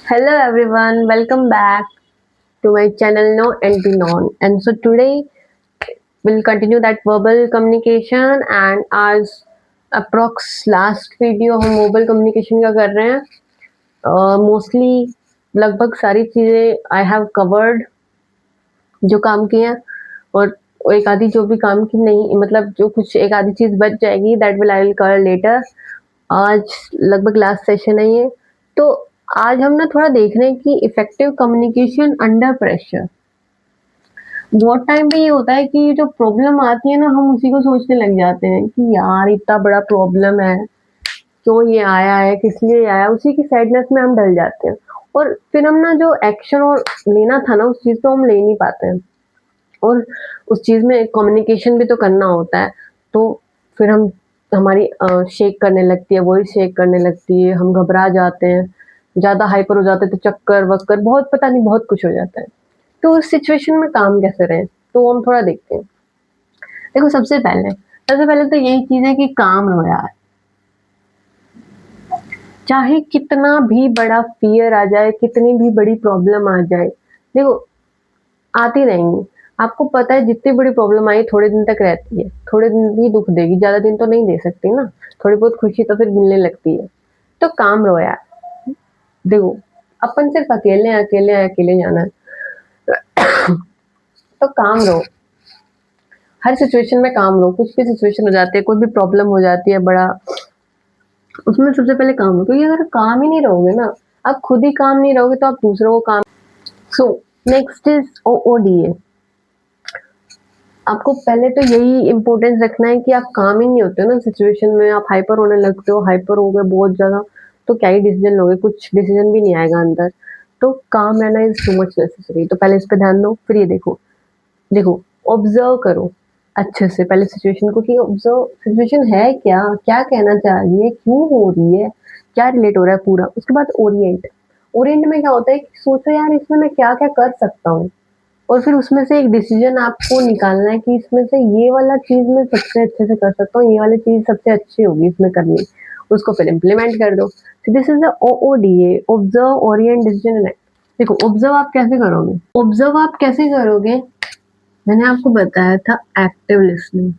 Hello everyone, welcome back to my channel No NP Non. And so today we'll continue that verbal communication and आज approx last video हम verbal communication का कर रहे हैं mostly लगभग सारी चीज़ें I have covered जो काम किए हैं और एक आधी जो भी काम की नहीं मतलब जो कुछ एक आधी चीज़ बच जाएगी that will I will cover later. आज लगभग लास्ट सेशन है ये। तो आज हम ना थोड़ा देख रहे हैं कि इफेक्टिव कम्युनिकेशन अंडर प्रेशर। बहुत टाइम पे ये होता है कि जो प्रॉब्लम आती है ना हम उसी को सोचने लग जाते हैं कि यार इतना बड़ा प्रॉब्लम है, क्यों ये आया है, किस लिए आया, उसी की सैडनेस में हम डल जाते हैं और फिर हम ना जो एक्शन और लेना था ना उस चीज़ को हम ले नहीं पाते हैं और उस चीज़ में कम्युनिकेशन भी तो करना होता है। तो फिर हम हमारी शेक करने लगती है, वॉइस शेक करने लगती है, हम घबरा जाते हैं, ज़्यादा हाइपर हो जाते हैं तो चक्कर-वक्कर बहुत पता नहीं बहुत कुछ हो जाता है। तो उस सिचुएशन में काम कैसे रहें? तो हम थोड़ा देखते हैं। देखो सबसे पहले तो यही चीज़ है कि काम रहो यार। चाहे कितना भी बड़ा फ़ियर आ जाए, कितनी भी बड़ी प्रॉब्लम आ जाए, देखो आती रहेंगी। आपको पता है जितनी बड़ी प्रॉब्लम आई थोड़े दिन तक रहती है, थोड़े दिन ही दुःख देगी, ज़्यादा दिन तो नहीं दे सकती ना, थोड़ी बहुत खुशी तो फिर मिलने लगती है। तो काम रहो यार। देखो, अपन सिर्फ अकेले जाना है। तो काम रहो। हर सिचुएशन में काम रहो, कुछ भी सिचुएशन हो जाती है, कोई भी प्रॉब्लम हो जाती है बड़ा, उसमें सबसे पहले काम रहो क्योंकि अगर काम ही नहीं रहोगे ना, आप खुद ही काम नहीं रहोगे तो आप दूसरों को काम सो नेक्स्ट इज़ ओओडीए। आपको पहले तो यही इम्पोर्टेंस रखना है कि आप काम ही नहीं होते हो ना सिचुएशन में, आप हाइपर होने लगते हो, हाइपर हो गए बहुत ज़्यादा, तो क्या ही डिसीज़न लोगे, कुछ डिसीज़न भी नहीं आएगा अंदर। तो काम रहना इज़ टू मच नेसेसरी। तो पहले इस पे ध्यान दो, फिर ये देखो ऑब्जर्व करो अच्छे से पहले सिचुएशन को कि ऑब्जर्व सिचुएशन है क्या, क्या कहना चाह रही है, क्यों हो रही है, क्या रिलेट हो रहा है पूरा। उसके बाद ओरिएंट में क्या होता है कि सोचो यार इसमें मैं क्या-क्या कर सकता हूँ और फिर उसमें से एक डिसीजन आपको निकालना है कि इसमें से ये वाला चीज़ मैं सबसे अच्छे से कर सकता हूँ, ये वाली चीज़ सबसे अच्छी होगी इसमें करनी, उसको फिर इम्प्लीमेंट कर दो। So this is the OODA, observe, orient, decision and act. देखो ऑब्जर्व आप कैसे करोगे? मैंने आपको बताया था एक्टिव लिसनिंग।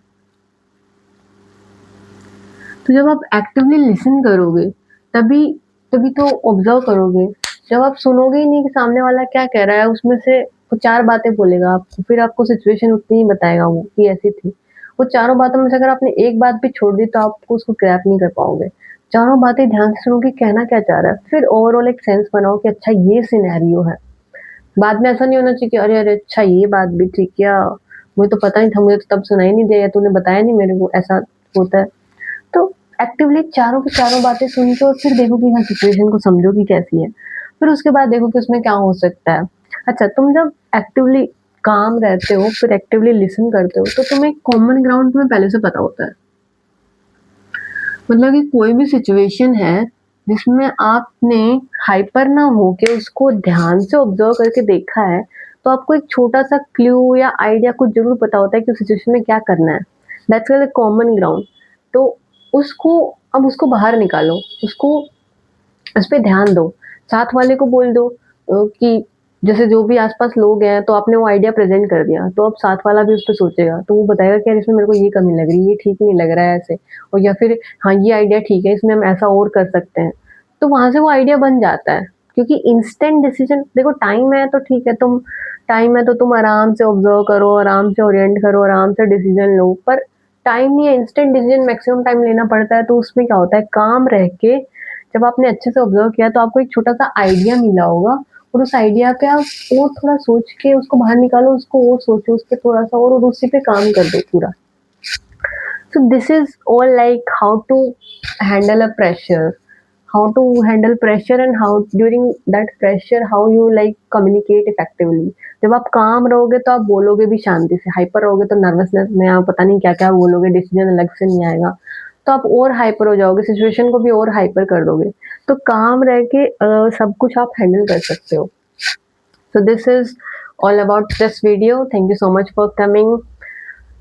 तो जब आप एक्टिवली लिसन करोगे तभी तभी तो ऑब्जर्व करोगे। जब आप सुनोगे ही नहीं कि सामने वाला क्या कह रहा है, उसमें से वो 4 बातें बोलेगा आपको, फिर आपको सिचुएशन उतनी ही बताएगा वो कि ऐसी थी। वो चारों बातों में से अगर आपने एक बात भी छोड़ दी तो आपको उसको ग्रैब नहीं कर पाओगे। चारों बातें ध्यान से सुनो कि कहना क्या चाह रहा है, फिर ओवरऑल एक सेंस बनाओ कि अच्छा ये सिनेरियो है। बाद में ऐसा नहीं होना चाहिए कि अरे अरे अच्छा ये बात भी थी क्या, मुझे तो पता नहीं था, मुझे तो तब सुनाई नहीं दिया या तूने बताया नहीं मेरे को, ऐसा होता है। तो एक्टिवली चारों की चारों बातें सुन के और फिर देखो कि हाँ सिचुएशन को समझो कि कैसी है, फिर उसके बाद देखो कि उसमें क्या हो सकता है। अच्छा तुम जब एक्टिवली काम रहते हो फिर एक्टिवली लिसन करते हो तो तुम्हें कॉमन ग्राउंड तुम्हें पहले से पता होता है। मतलब कि कोई भी सिचुएशन है जिसमें आपने हाइपर ना होके उसको ध्यान से ऑब्जर्व करके देखा है, तो आपको एक छोटा-सा क्लू या आइडिया कुछ ज़रूर पता होता है कि उस सिचुएशन में क्या करना है। That's called a common ground. तो उसको अब उसको बाहर निकालो, उसको उस पे ध्यान दो। साथ वाले को बोल दो कि जैसे जो भी आस-पास लोग हैं, तो आपने वो आइडिया प्रेज़ेंट कर दिया, तो अब साथ वाला भी उस पे सोचेगा, तो वो बताएगा कि यार इसमें मेरे को ये कमी लग रही है, ये ठीक नहीं लग रहा है ऐसे और या फिर हाँ, ये आइडिया ठीक है, इसमें हम ऐसा और कर सकते हैं। तो वहाँ से वो आइडिया बन जाता है, क्योंकि इंस्टेंट डिसीज़न देखो टाइम है तो ठीक है, तुम आराम से ऑब्ज़र्व करो, आराम से ओरिएंट करो, आराम से डिसीज़न लो, पर टाइम नहीं है, इंस्टेंट डिसीज़न मैक्सिमम टाइम लेना पड़ता है, तो उसमें क्या होता है काम रह के जब आपने अच्छे से ऑब्जर्व किया तो आपको एक छोटा-सा आइडिया मिला होगा और उस आइडिया पे आप और थोड़ा सोच के उसको बाहर निकालो, उसको और सोचो उस पे थोड़ा-सा और उसी पे काम कर दो पूरा। So this is all like how to handle a pressure, how to handle pressure and how during that pressure how you like communicate effectively. जब आप काम रहोगे तो आप बोलोगे भी शांति से, हाइपर रहोगे तो नर्वसनेस में आप पता नहीं क्या-क्या बोलोगे, डिसीजन अलग से नहीं आएगा। तो आप और हाइपर हो जाओगे, सिचुएशन को भी और हाइपर कर दोगे। तो काम रह के सब कुछ आप हैंडल कर सकते हो। So this is all about this video. Thank you so much for coming.